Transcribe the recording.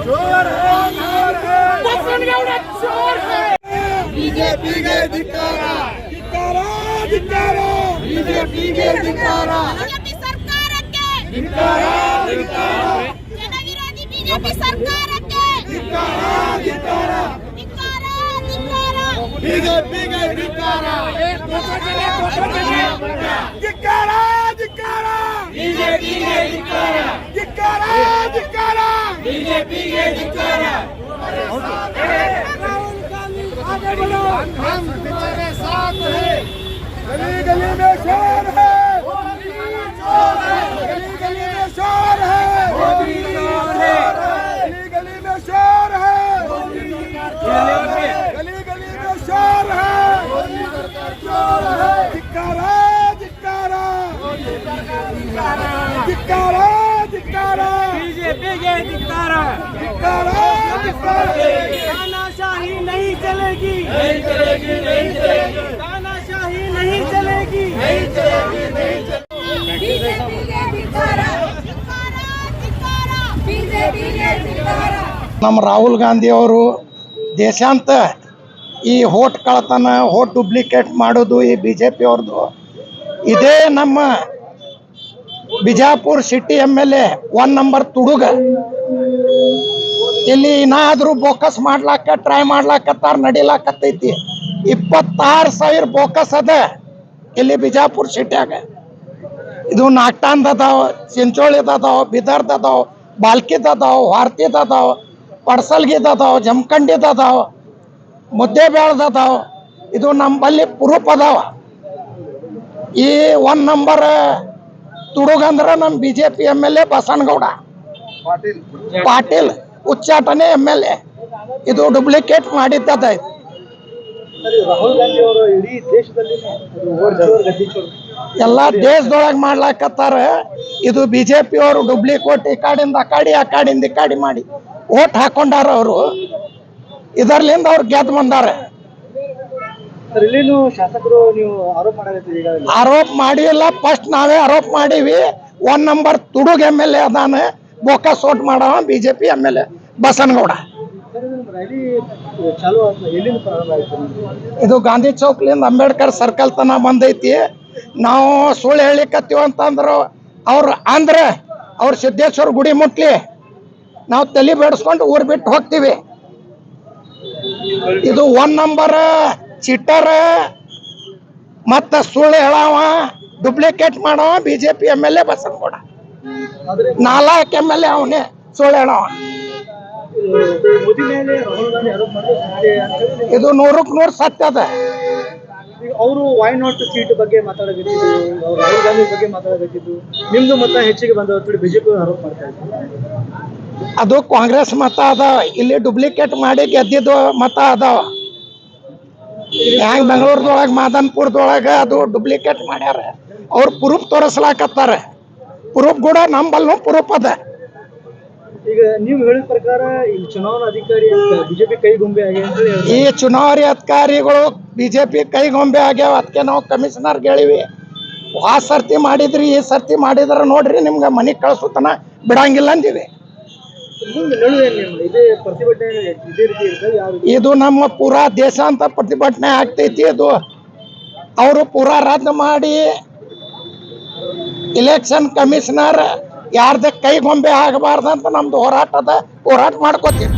चोर है बसवनगौಡ चोर है बीजेपीಗೆ ಧಿಕ್ಕಾರ ಧಿಕ್ಕಾರ ಧಿಕ್ಕಾರ बीजेपीಗೆ ಧಿಕ್ಕಾರ ಬಿಜೆಪಿ ಸರ್ಕಾರಕ್ಕೆ ಧಿಕ್ಕಾರ ಧಿಕ್ಕಾರ ಜನವಿರೋಧಿ ಬಿಜೆಪಿ ಸರ್ಕಾರಕ್ಕೆ ಧಿಕ್ಕಾರ ಧಿಕ್ಕಾರ ಧಿಕ್ಕಾರ ಧಿಕ್ಕಾರ बीजेपीಗೆ ಧಿಕ್ಕಾರ ಧಿಕ್ಕಾರ ಧಿಕ್ಕಾರ बीजेपीಗೆ ಧಿಕ್ಕಾರ ಧಿಕ್ಕಾರ ಧಿಕ್ಕಾರ बीजेपीಗೆ ಧಿಕ್ಕಾರ आगे बढ़ो हम तुम्हारे साथ हैं गली गली में शोर है गली गली में शोर है गली गली में शोर है गली गली में शोर है धिक्कारा धिक्कारा धिक्कारा धिक्कारा बीजेपीಗೆ धिक्कारा धिक्कारा धिक्कारा तानाशाही नहीं चलेगी नहीं चलेगी नहीं चलेगी तानाशाही नहीं चलेगी नहीं चलेगी नहीं चलेगी ಬಿಜೆಪಿಗೆ ಧಿಕ್ಕಾರ ಧಿಕ್ಕಾರ ಧಿಕ್ಕಾರ ಬಿಜೆಪಿಗೆ ಧಿಕ್ಕಾರ ನಮ್ಮ ರಾಹುಲ್ ಗಾಂಧಿ ಅವರು ದೇಶಾಂತ ಈ ಹೋಟ್ ಕಳತನ ಹೋಟ್ ಡುಪ್ಲಿಕೇಟ್ ಮಾಡೋದು ಈ BJP ಅವ್ರದ್ದು ಇದೇ ನಮ್ಮ ಬಿಜಾಪುರ ಸಿಟಿ MLA 1 ನಂಬರ್ ತುಡುಗ ಇಲ್ಲಿ ಏನಾದರೂ ಬೋಕಸ್ ಮಾಡ್ಲಾಕ ಟ್ರೈ ಮಾಡ್ಲಾಕತ್ತಾರ ನಡಿಲಾಕತ್ತೈತಿ 26,000 ಬೋಕಸ್ ಅದ ಇಲ್ಲಿ ಬಿಜಾಪುರ ಸಿಟಿಯಾಗ ಇದು ನಾಗ್ಟಾನ್ದ ಅದಾವ ಚಿಂಚೋಳಿದ ಅದಾವ ಬಿದರ್ದ ಅದಾವ ಬಾಲ್ಕಿದ ಅದಾವ ವಾರ್ತಿದ ಅದಾವ ಪಡ್ಸಲ್ಗಿದ ಅದಾವ ಜಮಖಂಡಿದ ಅದಾವ ಮುದ್ದೇಬೇಳ್ದ ಅದಾವ ಇದು ನಮ್ಮಲ್ಲಿ ಪ್ರೂಫ್ ಅದಾವ ಈ 1 ನಂಬರ್ ತುಡುಗಂದ್ರ ನಮ್ಮ BJP MLA ಬಸನಗೌಡ ಪಾಟೀಲ್ ಉಚ್ಚಾಟನೆ MLA ಇದು ಡುಪ್ಲಿಕೇಟ್ ಮಾಡಿದ್ದದ ರಾಹುಲ್ ಗಾಂಧಿ ಅವರು ಇಡೀ ದೇಶದಲ್ಲಿ ಎಲ್ಲಾ ದೇಶದೊಳಗೆ ಮಾಡ್ಲಾಕತ್ತಾರ ಇದು BJP ಅವರು ಡುಪ್ಲಿಕೇಟ್ ಈ ಕಾಡಿಂದ ಆ ಕಾಡಿಂದ ಈ ಕಾಡಿ ಮಾಡಿ ಓಟ್ ಹಾಕೊಂಡಾರ ಅವರು ಇದರ್ಲಿಂದ ಅವ್ರು ಗೆದ್ದು ಬಂದಾರ ಇಲ್ಲಿನೂ ಶಾಸಕರು ನೀವು ಆರೋಪ ಮಾಡಾಕತ್ತೀರಿ ಈಗಾಗಲೇ ಆರೋಪ ಮಾಡಿಲ್ಲ ಫಸ್ಟ್ ನಾವೇ ಆರೋಪ ಮಾಡೀವಿ 1 ನಂಬರ್ ತುಡುಗ MLA ಅದಾನ ಬೋಕಸ್ ಓಟ್ ಮಾಡವ BJP MLA ಬಸನಗೌಡ ರ್ಯಾಲಿ ಚಾಲು ಆಯ್ತು ಎಲ್ಲಿಂದ ಪ್ರಾರಂಭ ಆಯ್ತು ಇದು ಗಾಂಧಿ ಚೌಕ್ಲಿಂದ ಅಂಬೇಡ್ಕರ್ ಸರ್ಕಲ್ ತನ ಬಂದೈತಿ ನಾವು ಸುಳ್ಳು ಹೇಳಿಕತ್ತೀವಿ ಅಂತಂದ್ರು ಅವ್ರ ಸಿದ್ದೇಶ್ವರ ಗುಡಿ ಮುಟ್ಲಿ ನಾವು ತಲೆ ಬೇಡಿಸ್ಕೊಂಡು ಊರ್ ಬಿಟ್ಟು ಹೋಗ್ತೀವಿ ಇದು 1 ನಂಬರ್ ಚಿಟ್ಟರ್ ಮತ್ತ ಸುಳ್ಳು ಹೇಳವ ಡುಪ್ಲಿಕೇಟ್ ಮಾಡವ BJP MLA ಬಸನಗೌಡ 4 MLA ಅವನೇ ಸುಳ್ಳು ಹೇಳವ ಮೋದಿ ಮೇಲೆ ರಾಹುಲ್ ಗಾಂಧಿ ಆರೋಪ ಮಾಡಿದ್ರೆ ಇದು 100ಕ್ಕೆ 100 ಸತ್ಯ ಅದ ಅವರು ವೈ ನಾಟ್ ಸೀಟ್ ಬಗ್ಗೆ ಮಾತಾಡಬೇಕಿದ್ದು ರಾಹುಲ್ ಗಾಂಧಿ ಬಗ್ಗೆ ಮಾತಾಡಬೇಕಿದ್ದು ನಿಮ್ದು ಮತ ಹೆಚ್ಚಿಗೆ ಬಂದ BJP ಆರೋಪ ಮಾಡ್ತಾ ಇದ್ದಾರೆ ಅದು ಕಾಂಗ್ರೆಸ್ ಮತ ಅದ ಇಲ್ಲಿ ಡುಪ್ಲಿಕೇಟ್ ಮಾಡಿ ಗೆದ್ದಿದ್ದು ಮತ ಅದಾವ ಹ್ಯಾಂಗ ಬೆಂಗಳೂರದೊಳಗೆ ಮಾದನ್ಪುರದೊಳಗ ಅದು ಡುಪ್ಲಿಕೇಟ್ ಮಾಡ್ಯಾರ ಅವ್ರು ಪ್ರೂಫ್ ತೋರಿಸ್ಲಾಕತ್ತಾರ ಪ್ರೂಫ್ ಕೂಡ ನಂಬಲ್ನು ಪ್ರೂಫ್ ಅದ ಈಗ ನೀವು ಹೇಳಿದ ಪ್ರಕಾರ ಈ ಚುನಾವಣಾ ಅಧಿಕಾರಿ BJP ಕೈಗೊಂಬೆ ಆಗಿ ಅಂತ ಹೇಳಿ ಈ ಚುನಾವಣೆ ಅಧಿಕಾರಿಗಳು BJP ಕೈಗೊಂಬೆ ಆಗ್ಯಾವ ಅದಕ್ಕೆ ನಾವು ಕಮಿಷನರ್ಗೆ ಹೇಳಿವಿ ಆ ಸರ್ತಿ ಮಾಡಿದ್ರಿ ಈ ಸರ್ತಿ ಮಾಡಿದ್ರ ನೋಡ್ರಿ ನಿಮ್ಗೆ ಮನೆಗೆ ಕಳ್ಸುತ್ತನ ಬಿಡಂಗಿಲ್ಲ ಅಂದಿವಿ ಮುಂದೆ ನಡುವೆ ಇದೇ ಪ್ರತಿಭಟನೆ ಇದೇ ರೀತಿ ಇರ್ತದೆ ಯಾವ ರೀತಿ ಇದು ನಮ್ಮ ಪೂರಾ ದೇಶಾಂತ ಪ್ರತಿಭಟನೆ ಆಗ್ತೈತಿ ಇದು ಅವರು ಪೂರಾ ರದ್ದು ಮಾಡಿ ಇಲೆಕ್ಷನ್ ಕಮಿಷನರ್ ಯಾರ್ದ ಕೈಗೊಂಬೆ ಆಗಬಾರ್ದಂತ ನಮ್ದು ಹೋರಾಟ ಮಾಡ್ಕೋತೀವಿ.